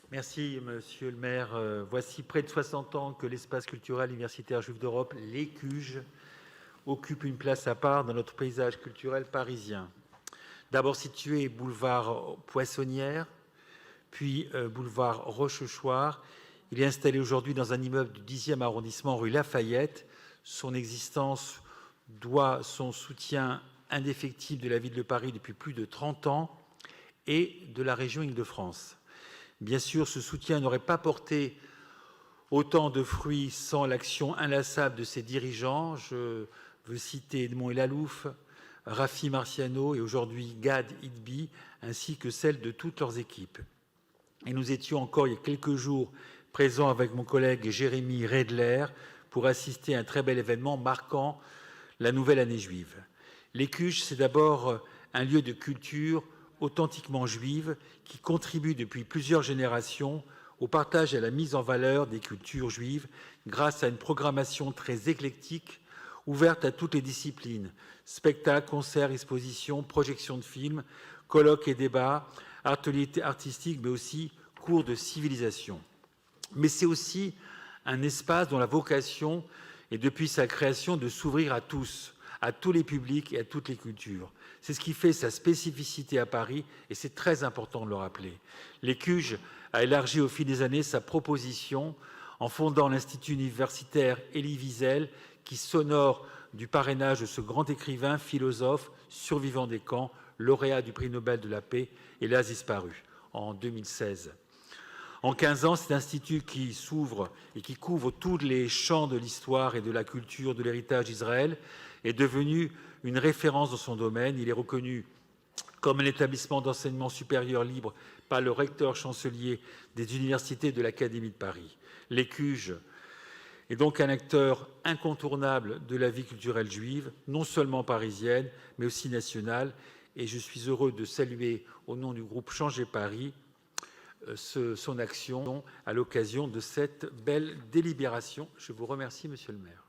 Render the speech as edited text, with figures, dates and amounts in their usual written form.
Merci, monsieur le maire. Voici près de 60 ans que l'espace culturel universitaire juif d'Europe, l'ECUJ, occupe une place à part dans notre paysage culturel parisien. D'abord situé boulevard Poissonnière, puis boulevard Rochechouart, il est installé aujourd'hui dans un immeuble du 10e arrondissement rue Lafayette. Son existence doit son soutien indéfectible de la ville de Paris depuis plus de 30 ans et de la région Île-de-France. Bien sûr, ce soutien n'aurait pas porté autant de fruits sans l'action inlassable de ses dirigeants. Je veux citer Edmond Elalouf, Rafi Marciano et aujourd'hui Gad Idbi, ainsi que celle de toutes leurs équipes. Et nous étions encore il y a quelques jours présents avec mon collègue Jérémy Redler pour assister à un très bel événement marquant la nouvelle année juive. L'ECUJ, c'est d'abord un lieu de culture authentiquement juive qui contribue depuis plusieurs générations au partage et à la mise en valeur des cultures juives grâce à une programmation très éclectique ouverte à toutes les disciplines, spectacles, concerts, expositions, projections de films, colloques et débats, ateliers artistiques, mais aussi cours de civilisation. Mais c'est aussi un espace dont la vocation est depuis sa création de s'ouvrir à tous les publics et à toutes les cultures. C'est ce qui fait sa spécificité à Paris et c'est très important de le rappeler. L'ECUJ a élargi au fil des années sa proposition en fondant l'Institut universitaire Elie Wiesel qui s'honore du parrainage de ce grand écrivain, philosophe, survivant des camps, lauréat du prix Nobel de la paix et l'as disparu en 2016. En 15 ans, cet institut qui s'ouvre et qui couvre tous les champs de l'histoire et de la culture de l'héritage d'Israël est devenu une référence dans son domaine. Il est reconnu comme un établissement d'enseignement supérieur libre par le recteur chancelier des universités de l'Académie de Paris. L'ECUJ est donc un acteur incontournable de la vie culturelle juive, non seulement parisienne, mais aussi nationale. Et je suis heureux de saluer, au nom du groupe Changer Paris, son action à l'occasion de cette belle délibération. Je vous remercie, monsieur le maire.